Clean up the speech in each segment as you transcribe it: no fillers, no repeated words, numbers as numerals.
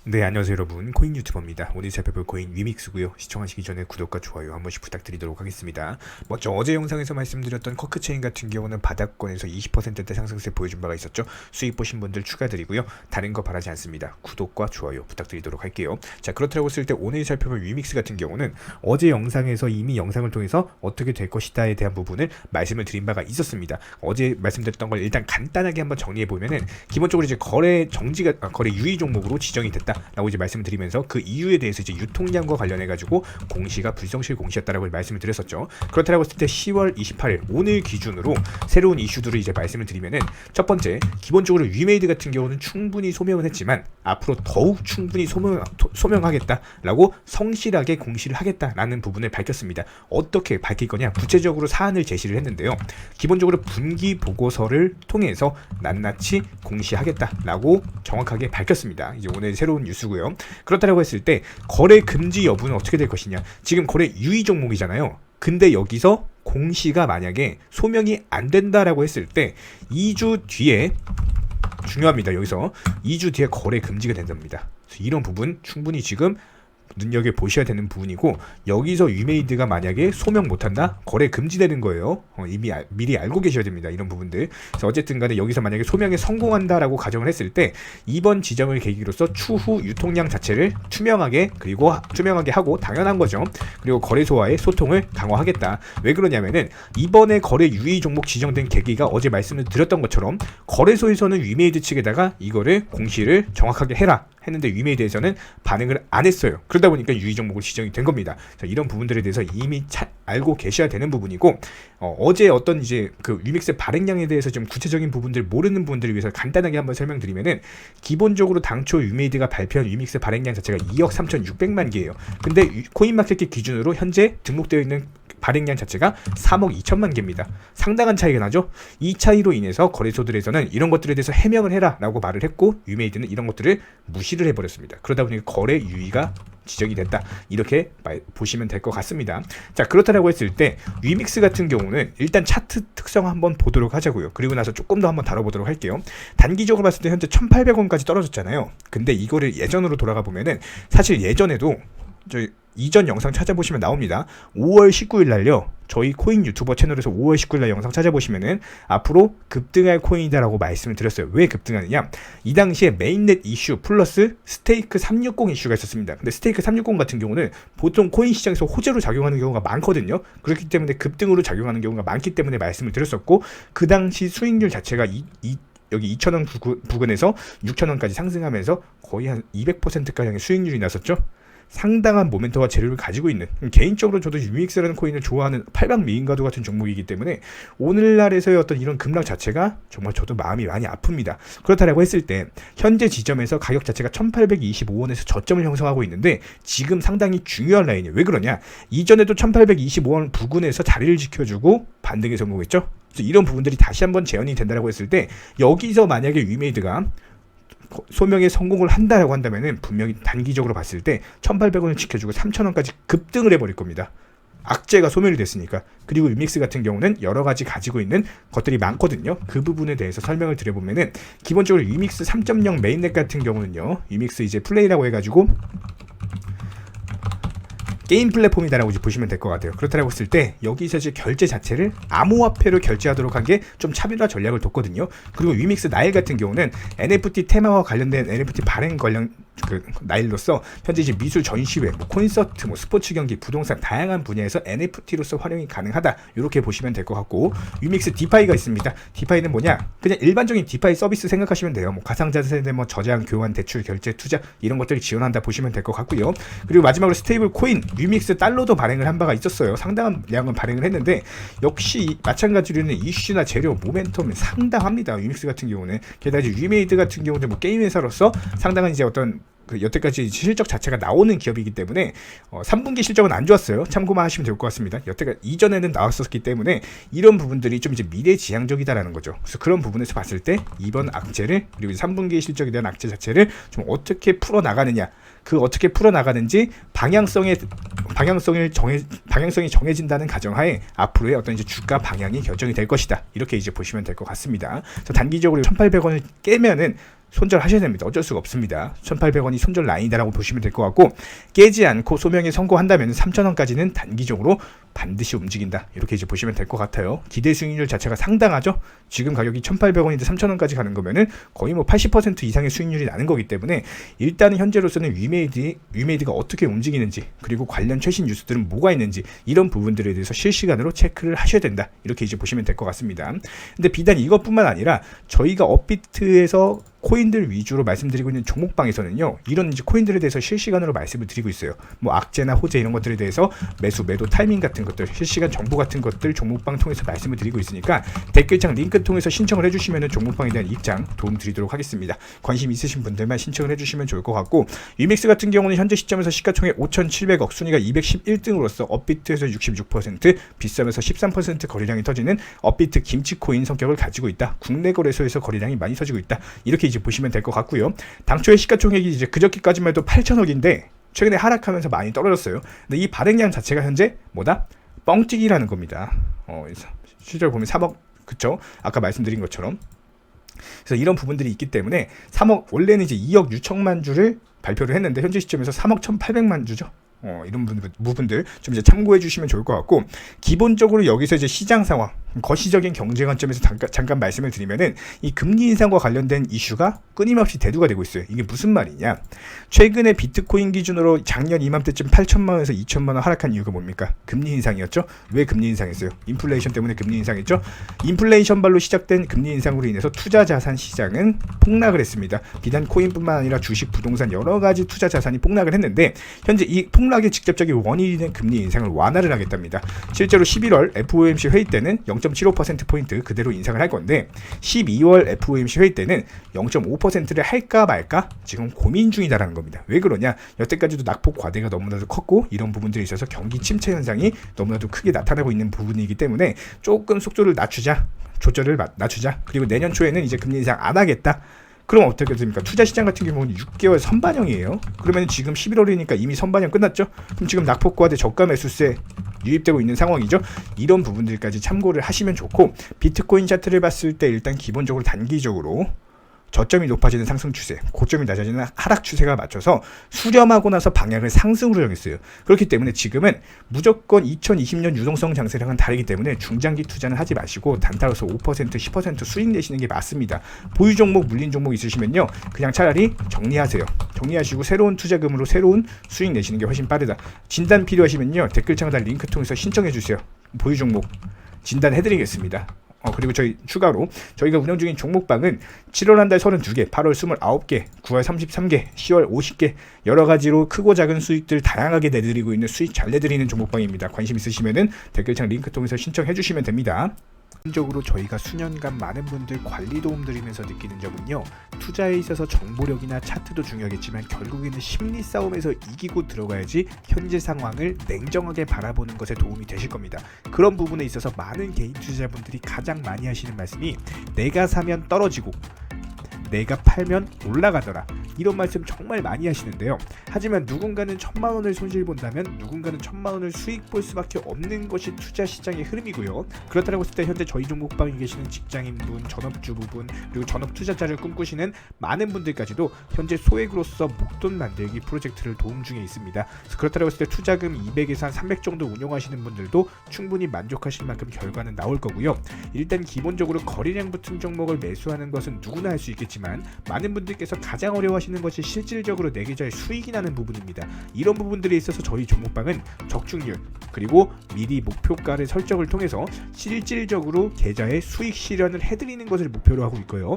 네, 안녕하세요 여러분. 코인 유튜버입니다. 오늘 살펴볼 코인 위믹스고요. 시청하시기 전에 구독과 좋아요 한 번씩 부탁드리도록 하겠습니다. 먼저 어제 영상에서 말씀드렸던 커크체인 같은 경우는 바닥권에서 20%대 상승세 보여준 바가 있었죠. 수익 보신 분들 추가드리고요. 다른 거 바라지 않습니다. 구독과 좋아요 부탁드리도록 할게요. 자, 그렇다고 했을 때 오늘 살펴볼 위믹스 같은 경우는 어제 영상에서 이미 영상을 통해서 어떻게 될 것이다에 대한 부분을 말씀을 드린 바가 있었습니다. 어제 말씀드렸던 걸 일단 간단하게 한번 정리해 보면은 기본적으로 이제 거래 정지가 거래 유의 종목으로 지정이 됐다. 라고 이제 말씀을 드리면서 그 이유에 대해서 이제 유통량과 관련해 가지고 공시가 불성실 공시였다라고 말씀을 드렸었죠. 그렇다고 했을 때 10월 28일 오늘 기준으로 새로운 이슈들을 이제 말씀을 드리면은 첫 번째, 기본적으로 위메이드 같은 경우는 충분히 소명은 했지만 앞으로 더욱 충분히 소명하겠다라고 성실하게 공시를 하겠다라는 부분을 밝혔습니다. 어떻게 밝힐 거냐? 구체적으로 사안을 제시를 했는데요. 기본적으로 분기 보고서를 통해서 낱낱이 공시하겠다라고 정확하게 밝혔습니다. 이제 오늘 새로운 뉴스고요. 그렇다고 했을 때 거래 금지 여부는 어떻게 될 것이냐? 지금 거래 유의 종목이잖아요. 근데 여기서 공시가 만약에 소명이 안 된다라고 했을 때 2주 뒤에 중요합니다. 여기서 2주 뒤에 거래 금지가 된답니다. 이런 부분 충분히 지금 눈여겨보셔야 되는 부분이고, 여기서 위메이드가 만약에 소명 못한다? 거래 금지되는 거예요. 이미 미리 알고 계셔야 됩니다. 이런 부분들. 그래서 어쨌든 간에 여기서 만약에 소명에 성공한다라고 가정을 했을 때 이번 지점을 계기로서 추후 유통량 자체를 투명하게 하고 당연한 거죠. 그리고 거래소와의 소통을 강화하겠다. 왜 그러냐면은 이번에 거래 유의 종목 지정된 계기가 어제 말씀을 드렸던 것처럼 거래소에서는 위메이드 측에다가 이거를 공시를 정확하게 해라 했는데 위메이드에서는 반응을 안 했어요. 그러다 보니까 유의 종목으로 지정이 된 겁니다. 자, 이런 부분들에 대해서 이미 알고 계셔야 되는 부분이고, 어제 어떤 이제 그 위믹스의 발행량에 대해서 좀 구체적인 부분들 모르는 분들을 위해서 간단하게 한번 설명드리면은, 기본적으로 당초 위메이드가 발표한 위믹스 발행량 자체가 2억 3,600만 개예요. 근데 코인마켓 기준으로 현재 등록되어 있는 발행량 자체가 3억 2천만 개입니다. 상당한 차이가 나죠. 이 차이로 인해서 거래소들에서는 이런 것들에 대해서 해명을 해라 라고 말을 했고, 위메이드는 이런 것들을 무시를 해버렸습니다. 그러다 보니까 거래 유의가 지적이 됐다, 이렇게 보시면 될 것 같습니다. 자, 그렇다고 했을 때 위믹스 같은 경우는 일단 차트 특성 한번 보도록 하자고요. 그리고 나서 조금 더 한번 다뤄보도록 할게요. 단기적으로 봤을 때 현재 1,800원까지 떨어졌잖아요. 근데 이거를 예전으로 돌아가 보면은 사실 예전에도 저희 이전 영상 찾아보시면 나옵니다. 5월 19일 날요, 저희 코인 유튜버 채널에서 5월 19일 날 영상 찾아보시면은 앞으로 급등할 코인이다라고 말씀을 드렸어요. 왜 급등하느냐? 이 당시에 메인넷 이슈 플러스 스테이크 360 이슈가 있었습니다. 근데 스테이크 360 같은 경우는 보통 코인 시장에서 호재로 작용하는 경우가 많거든요. 그렇기 때문에 급등으로 작용하는 경우가 많기 때문에 말씀을 드렸었고, 그 당시 수익률 자체가 여기 2,000원 부근에서 6,000원까지 상승하면서 거의 한 200%가량의 수익률이 났었죠. 상당한 모멘터와 재료를 가지고 있는, 개인적으로 저도 위믹스라는 코인을 좋아하는 팔방미인가도 같은 종목이기 때문에 오늘날에서의 어떤 이런 급락 자체가 정말 저도 마음이 많이 아픕니다. 그렇다고 했을 때 현재 지점에서 가격 자체가 1,825원에서 저점을 형성하고 있는데 지금 상당히 중요한 라인이에요. 왜 그러냐? 이전에도 1,825원 부근에서 자리를 지켜주고 반등에 성공했죠. 그래서 이런 부분들이 다시 한번 재현이 된다고 했을 때 여기서 만약에 위메이드가 소명에 성공을 한다라고 한다면은 분명히 단기적으로 봤을 때 1,800원을 지켜주고 3,000원까지 급등을 해버릴 겁니다. 악재가 소멸이 됐으니까. 그리고 위믹스 같은 경우는 여러 가지 가지고 있는 것들이 많거든요. 그 부분에 대해서 설명을 드려보면은, 기본적으로 위믹스 3.0 메인넷 같은 경우는요, 위믹스 이제 플레이라고 해가지고 게임 플랫폼이다라고 이제 보시면 될 것 같아요. 그렇다고 했을 때 여기서 이제 결제 자체를 암호화폐로 결제하도록 한 게 좀 차별화 전략을 뒀거든요. 그리고 위믹스 나일 같은 경우는 NFT 테마와 관련된 NFT 발행 관련 그 나일로서 현재 이제 미술 전시회, 콘서트, 스포츠 경기, 부동산 다양한 분야에서 NFT로서 활용이 가능하다, 이렇게 보시면 될 것 같고, 위믹스 디파이가 있습니다. 디파이는 뭐냐? 그냥 일반적인 디파이 서비스 생각하시면 돼요. 가상자산의 저장, 교환, 대출, 결제, 투자 이런 것들을 지원한다 보시면 될 것 같고요. 그리고 마지막으로 스테이블 코인 위믹스 달러도 발행을 한 바가 있었어요. 상당한 양은 발행을 했는데 역시 마찬가지로 이슈나 재료, 모멘텀이 상당합니다. 위믹스 같은 경우는. 게다가 이제 위메이드 같은 경우는 게임 회사로서 상당한 이제 어떤 여태까지 실적 자체가 나오는 기업이기 때문에 3분기 실적은 안 좋았어요. 참고만 하시면 될 것 같습니다. 여태까지 이전에는 나왔었기 때문에 이런 부분들이 좀 이제 미래지향적이다라는 거죠. 그래서 그런 부분에서 봤을 때 이번 악재를, 그리고 3분기 실적에 대한 악재 자체를 좀 어떻게 풀어나가느냐, 그 어떻게 풀어나가는지 방향성이 정해진다는 가정하에 앞으로의 어떤 이제 주가 방향이 결정이 될 것이다, 이렇게 이제 보시면 될 것 같습니다. 그래서 단기적으로 1,800원을 깨면은 손절하셔야 됩니다. 어쩔 수가 없습니다. 1,800원이 손절 라인이다라고 보시면 될 것 같고, 깨지 않고 소명에 성공한다면 3,000원까지는 단기적으로 반드시 움직인다. 이렇게 이제 보시면 될 것 같아요. 기대 수익률 자체가 상당하죠. 지금 가격이 1,800원인데 3,000원까지 가는 거면은 거의 뭐 80% 이상의 수익률이 나는 거기 때문에 일단은 현재로서는 위메이드가 어떻게 움직이는지, 그리고 관련 최신 뉴스들은 뭐가 있는지, 이런 부분들에 대해서 실시간으로 체크를 하셔야 된다. 이렇게 이제 보시면 될 것 같습니다. 근데 비단 이것뿐만 아니라 저희가 업비트에서 코인들 위주로 말씀드리고 있는 종목방에서는요, 이런 이제 코인들에 대해서 실시간으로 말씀을 드리고 있어요. 뭐 악재나 호재 이런 것들에 대해서 매수, 매도 타이밍 같은 것들, 실시간 정보 같은 것들 종목방 통해서 말씀을 드리고 있으니까 댓글창 링크 통해서 신청을 해주시면 종목방에 대한 입장 도움 드리도록 하겠습니다. 관심 있으신 분들만 신청을 해주시면 좋을 것 같고, 위믹스 같은 경우는 현재 시점에서 시가총액 5,700억, 순위가 211등으로서 업비트에서 66%, 빗썸에서 13% 거래량이 터지는 업비트 김치코인 성격을 가지고 있다. 국내 거래소에서 거래량이 많이 터지고 있다. 이렇게 이제 보시면 될 것 같고요. 당초의 시가총액이 이제 그저께까지만 해도 8,000억인데 최근에 하락하면서 많이 떨어졌어요. 근데 이 발행량 자체가 현재 뭐다? 뻥튀기라는 겁니다. 실제로 보면 3억, 그쵸? 아까 말씀드린 것처럼. 그래서 이런 부분들이 있기 때문에 3억, 원래는 이제 2억 6천만 주를 발표를 했는데 현재 시점에서 3억 1,800만 주죠. 이런 부분들 좀 이제 참고해 주시면 좋을 것 같고, 기본적으로 여기서 이제 시장 상황, 거시적인 경제 관점에서 잠깐 말씀을 드리면은, 이 금리 인상과 관련된 이슈가 끊임없이 대두가 되고 있어요. 이게 무슨 말이냐? 최근에 비트코인 기준으로 작년 이맘때쯤 8천만 원에서 2천만 원 하락한 이유가 뭡니까? 금리 인상이었죠. 왜 금리 인상했어요? 인플레이션 때문에 금리 인상했죠. 인플레이션 발로 시작된 금리 인상으로 인해서 투자 자산 시장은 폭락을 했습니다. 비단 코인뿐만 아니라 주식, 부동산 여러 가지 투자 자산이 폭락을 했는데, 현재 이 폭락의 직접적인 원인이 된 금리 인상을 완화를 하겠답니다. 실제로 11월 FOMC 회의 때는 0.75%포인트 그대로 인상을 할 건데, 12월 FOMC 회의 때는 0.5%를 할까 말까 지금 고민 중이다라는 겁니다. 왜 그러냐? 여태까지도 낙폭 과대가 너무나도 컸고, 이런 부분들에 있어서 경기 침체 현상이 너무나도 크게 나타나고 있는 부분이기 때문에 조금 속도를 낮추자, 조절을 낮추자. 그리고 내년 초에는 이제 금리 인상 안 하겠다. 그럼 어떻게 됩니까? 투자 시장 같은 경우는 6개월 선반영이에요. 그러면 지금 11월이니까 이미 선반영 끝났죠? 그럼 지금 낙폭 과대 저가 매수세 유입되고 있는 상황이죠. 이런 부분들까지 참고를 하시면 좋고, 비트코인 차트를 봤을 때 일단 기본적으로 단기적으로 저점이 높아지는 상승 추세, 고점이 낮아지는 하락 추세가 맞춰서 수렴하고 나서 방향을 상승으로 정했어요. 그렇기 때문에 지금은 무조건 2020년 유동성 장세랑은 다르기 때문에 중장기 투자는 하지 마시고 단타로서 5%, 10% 수익 내시는 게 맞습니다. 보유 종목, 물린 종목 있으시면요, 그냥 차라리 정리하세요. 정리하시고 새로운 투자금으로 새로운 수익 내시는 게 훨씬 빠르다. 진단 필요하시면요, 댓글창에다 링크 통해서 신청해 주세요. 보유 종목 진단해드리겠습니다. 그리고 저희 추가로 저희가 운영 중인 종목방은 7월 한 달 32개, 8월 29개, 9월 33개, 10월 50개 여러 가지로 크고 작은 수익들 다양하게 내드리고 있는, 수익 잘 내드리는 종목방입니다. 관심 있으시면은 댓글창 링크 통해서 신청해 주시면 됩니다. 개인적으로 저희가 수년간 많은 분들 관리 도움 드리면서 느끼는 점은요, 투자에 있어서 정보력이나 차트도 중요하겠지만 결국에는 심리 싸움에서 이기고 들어가야지 현재 상황을 냉정하게 바라보는 것에 도움이 되실 겁니다. 그런 부분에 있어서 많은 개인 투자자분들이 가장 많이 하시는 말씀이, 내가 사면 떨어지고 내가 팔면 올라가더라, 이런 말씀 정말 많이 하시는데요. 하지만 누군가는 1,000만 원을 손실 본다면 누군가는 1,000만 원을 수익 볼 수밖에 없는 것이 투자 시장의 흐름이고요. 그렇다고 했을 때 현재 저희 종목방에 계시는 직장인분, 전업주부분, 그리고 전업 투자자를 꿈꾸시는 많은 분들까지도 현재 소액으로서 목돈 만들기 프로젝트를 도움 중에 있습니다. 그렇다고 했을 때 투자금 200에서 한 300 정도 운용하시는 분들도 충분히 만족하실 만큼 결과는 나올 거고요. 일단 기본적으로 거래량 붙은 종목을 매수하는 것은 누구나 할 수 있겠지만, 많은 분들께서 가장 어려워하시는 것이 실질적으로 내 계좌에 수익이 나는 부분입니다. 이런 부분들에 있어서 저희 종목방은 적중률, 그리고 미리 목표가를 설정을 통해서 실질적으로 계좌에 수익 실현을 해드리는 것을 목표로 하고 있고요.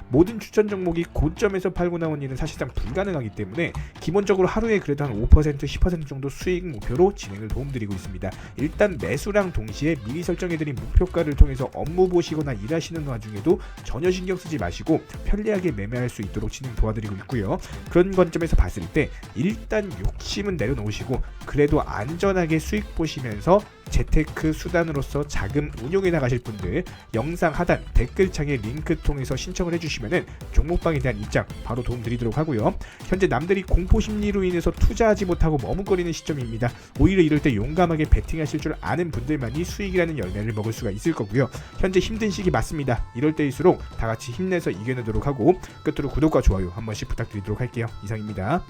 모든 추천 종목이 고점에서 팔고 나온 일은 사실상 불가능하기 때문에 기본적으로 하루에 그래도 한 5%, 10% 정도 수익 목표로 진행을 도움드리고 있습니다. 일단 매수랑 동시에 미리 설정해드린 목표가를 통해서 업무 보시거나 일하시는 와중에도 전혀 신경 쓰지 마시고 편리하게 매매할 수 있도록 진행 도와드리고 있고요. 그런 관점에서 봤을 때 일단 욕심은 내려놓으시고 그래도 안전하게 수익 보시면서 재테크 수단으로서 자금 운용해 나가실 분들 영상 하단 댓글창에 링크 통해서 신청을 해주시면은 종목방에 대한 입장 바로 도움드리도록 하고요. 현재 남들이 공포 심리로 인해서 투자하지 못하고 머뭇거리는 시점입니다. 오히려 이럴 때 용감하게 베팅하실 줄 아는 분들만이 수익이라는 열매를 먹을 수가 있을 거고요. 현재 힘든 시기 맞습니다. 이럴 때일수록 다 같이 힘내서 이겨내도록 하고 끝으로 구독과 좋아요 한 번씩 부탁드리도록 할게요. 이상입니다.